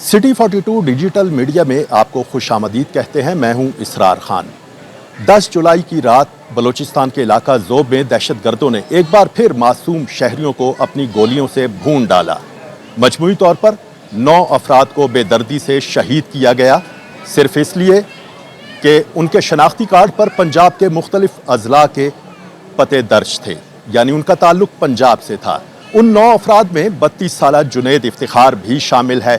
City 42 digital media में आपको खुशामदीद कहते हैं। मैं हूं इसरार खान। 10 जुलाई की रात बलूचिस्तान के इलाका ज़ोब में दहशतगर्दों ने एक बार फिर मासूम शहरियों को अपनी गोलियों से भून डाला। मजमूई तौर पर 9 अफराद को बेदर्दी से शहीद किया गया, सिर्फ इसलिए कि उनके शनाख्ती कार्ड पर पंजाब के मुख्तलिफ अजला के पते दर्ज थे, यानी उनका ताल्लुक पंजाब से था। उन 9 अफराद में 32 साला जुनैद इफ्तिखार भी शामिल है,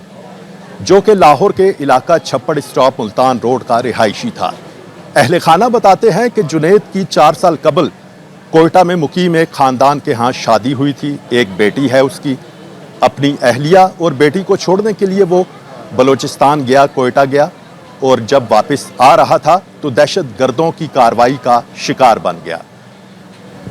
जो कि लाहौर के इलाका छप्पड़ स्टॉप मुल्तान रोड का रिहायशी था। अहले खाना बताते हैं कि जुनैद की 4 साल कबल कोयटा में मुकीम एक ख़ानदान के यहाँ शादी हुई थी। एक बेटी है उसकी। अपनी अहलिया और बेटी को छोड़ने के लिए वो बलूचिस्तान गया, कोयटा गया, और जब वापस आ रहा था तो दहशत गर्दों की कार्रवाई का शिकार बन गया।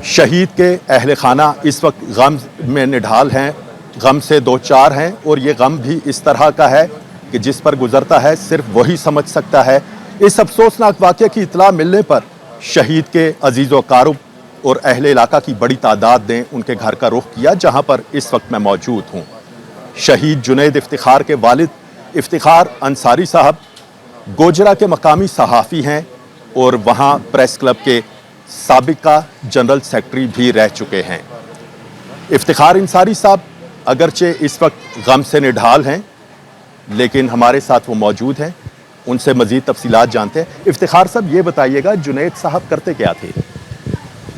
शहीद के अहले खाना इस वक्त गम में निढाल हैं, गम से दो चार हैं, और ये गम भी इस तरह का है कि जिस पर गुजरता है सिर्फ वही समझ सकता है। इस अफसोसनाक वाक़े की इतला मिलने पर शहीद के अजीज़ व क़ारुब और अहले इलाका की बड़ी तादाद ने उनके घर का रुख किया, जहाँ पर इस वक्त मैं मौजूद हूँ। शहीद जुनैद इफ्तिखार के वालिद इफ्तिखार अंसारी साहब गोजरा के मकामी सहाफ़ी हैं और वहाँ प्रेस क्लब के साबिका जनरल सेक्रेटरी भी रह चुके हैं। इफ्तिखार अंसारी साहब अगरचे इस वक्त गम से निढाल हैं, लेकिन हमारे साथ वो मौजूद हैं, उनसे मज़ीद तफसीलात जानते हैं। इफ्तिखार साहब ये बताइएगा, जुनैद साहब करते क्या थे?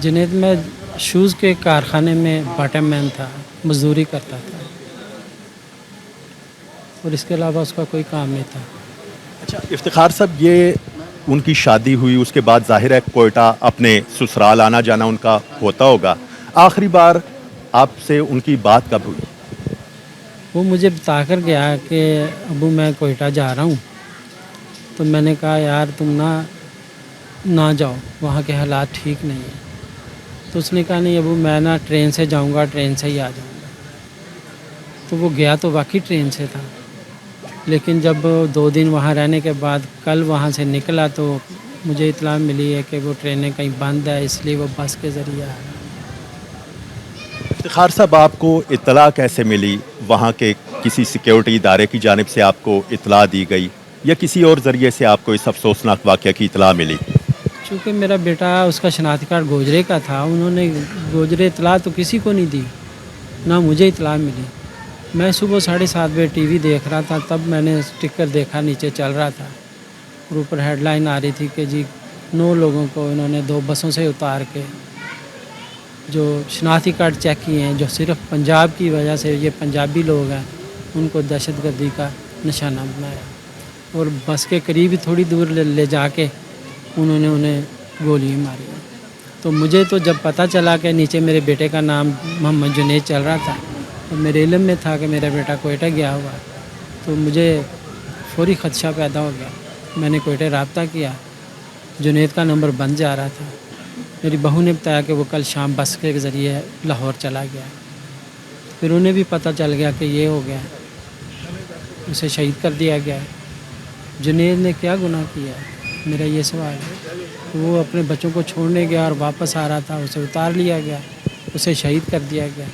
जुनैद में शूज़ के कारखाने में बॉटम मैन था, मजदूरी करता था, और इसके अलावा उसका कोई काम नहीं था। अच्छा इफ्तिखार साहब, ये उनकी शादी हुई, उसके बाद जाहिर है कोयटा अपने ससुराल आना जाना उनका होता होगा। आखिरी बार आपसे उनकी बात कब हुई? वो मुझे बता कर गया कि अबू मैं कोयटा जा रहा हूँ। तो मैंने कहा यार तुम ना जाओ, वहाँ के हालात ठीक नहीं हैं। तो उसने कहा नहीं अबू मैं ना ट्रेन से जाऊँगा, ट्रेन से ही आ जाऊँगा। तो वो गया तो वाकई ट्रेन से था, लेकिन जब 2 दिन वहाँ रहने के बाद कल वहाँ से निकला तो मुझे इत्तला मिली है कि वो ट्रेनें कहीं बंद है, इसलिए वो बस के ज़रिए आ रहा। इफ्तिखार साहब, आपको इत्तला कैसे मिली? वहाँ के किसी सिक्योरिटी इदारे की जानिब से आपको इत्तला दी गई या किसी और ज़रिए से आपको इस अफसोसनाक वाक़या की इत्तला मिली? चूँकि मेरा बेटा उसका शनाख्ती कार्ड गोजरे का था, उन्होंने गोजरे इत्तला तो किसी को नहीं दी, ना मुझे इत्तला मिली। मैं सुबह 7:30 बजे टीवी देख रहा था, तब मैंने स्टिकर देखा नीचे चल रहा था, और ऊपर हेडलाइन आ रही थी कि जी 9 लोगों को इन्होंने 2 बसों से उतार के जो शनाख्ती कार्ड चेक किए हैं, जो सिर्फ पंजाब की वजह से ये पंजाबी लोग हैं, उनको दहशतगर्दी का निशाना बनाया, और बस के करीब ही थोड़ी दूर ले जाके उन्होंने उन्हें गोली मारी। तो मुझे तो जब पता चला कि नीचे मेरे बेटे का नाम मोहम्मद जुनैद चल रहा था, तो मेरे इल्म में था कि मेरा बेटा कोयटा गया हुआ, तो मुझे फौरी खदशा पैदा हो गया। मैंने कोयटे रब्ता किया, जुनैद का नंबर बंद जा रहा था। मेरी बहू ने बताया कि वो कल शाम बस के ज़रिए लाहौर चला गया। फिर उन्हें भी पता चल गया कि ये हो गया, उसे शहीद कर दिया गया। जुनैद ने क्या गुनाह किया, मेरा ये सवाल है। वो अपने बच्चों को छोड़ने गया और वापस आ रहा था, उसे उतार लिया गया, उसे शहीद कर दिया गया।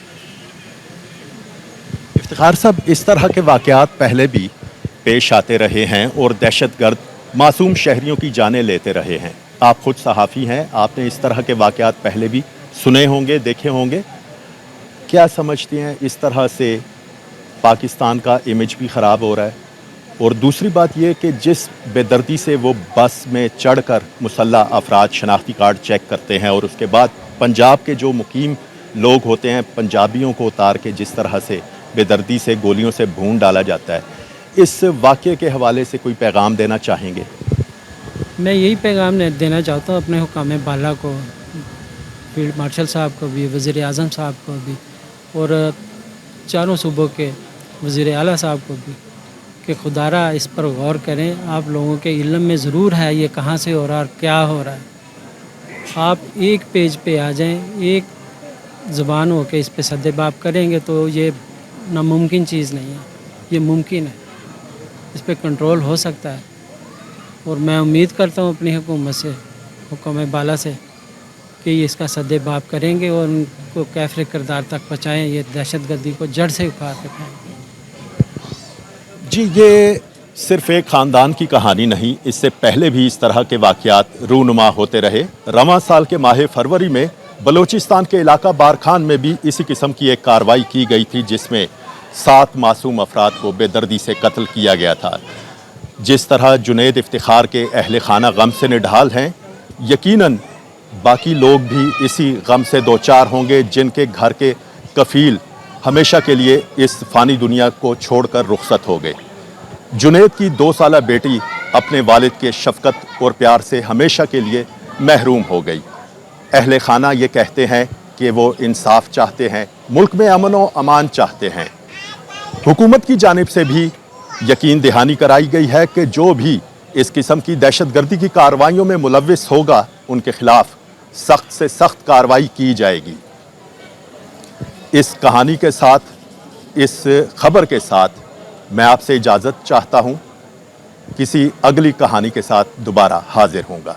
इफ्तिखार साहब, इस तरह के वाक़यात पहले भी पेश आते रहे हैं और दहशतगर्द मासूम शहरियों की जानें लेते रहे हैं। आप खुद सहाफ़ी हैं, आपने इस तरह के वाक़यात पहले भी सुने होंगे, देखे होंगे। क्या समझती हैं इस तरह से पाकिस्तान का इमेज भी ख़राब हो रहा है? और दूसरी बात यह कि जिस बेदर्दी से वो बस में चढ़कर मुसल्ला अफराद शनाख्ती कार्ड चेक करते हैं और उसके बाद पंजाब के जो मुकीम लोग होते हैं, पंजाबियों को उतार के जिस तरह से बेदर्दी से गोलियों से भून डाला जाता है, इस वाक़ये के हवाले से कोई पैगाम देना चाहेंगे? मैं यही पैगाम देना चाहता हूँ अपने हुकाम बाला को, फील्ड मार्शल साहब को भी, वज़ीर आज़म साहब को भी, और चारों सूबों के वज़ीर आला साहब को भी, कि खुदारा इस पर गौर करें। आप लोगों के इल्म में ज़रूर है ये कहाँ से हो रहा है और क्या हो रहा है। आप एक पेज पे आ जाएं, एक ज़बान हो के इस पे सद्देबाब करेंगे तो ये नामुमकिन चीज़ नहीं है, ये मुमकिन है, इस पे कंट्रोल हो सकता है। और मैं उम्मीद करता हूँ अपनी हुकूमत से, हुक्म बाला से, कि ये इसका सद्देबाब करेंगे और उनको कैफ़र किरदार तक पहुँचाएँ, ये दहशतगर्दी को जड़ से उखाड़ के फेंकें। जी, ये सिर्फ एक ख़ानदान की कहानी नहीं, इससे पहले भी इस तरह के वाक़यात रूनुमा होते रहे। रवां साल के माह फरवरी में बलूचिस्तान के इलाका बारखान में भी इसी किस्म की एक कार्रवाई की गई थी, जिसमें 7 मासूम अफराद को बेदर्दी से कत्ल किया गया था। जिस तरह जुनैद इफ्तिखार के अहले खाना गम से निढाल हैं, यकीनन बाकी लोग भी इसी गम से दो चार होंगे, जिनके घर के कफील हमेशा के लिए इस फ़ानी दुनिया को छोड़कर रुखसत हो गए। जुनैद की 2 साला बेटी अपने वालिद के शफ़क़त और प्यार से हमेशा के लिए महरूम हो गई। अहले खाना ये कहते हैं कि वो इंसाफ चाहते हैं, मुल्क में अमन व अमान चाहते हैं। हुकूमत की जानिब से भी यकीन दहानी कराई गई है कि जो भी इस किस्म की दहशतगर्दी की कार्रवाइयों में मुलव्विस होगा, उनके खिलाफ सख्त से सख्त कार्रवाई की जाएगी। इस कहानी के साथ, इस खबर के साथ मैं आपसे इजाज़त चाहता हूँ। किसी अगली कहानी के साथ दोबारा हाजिर होऊंगा।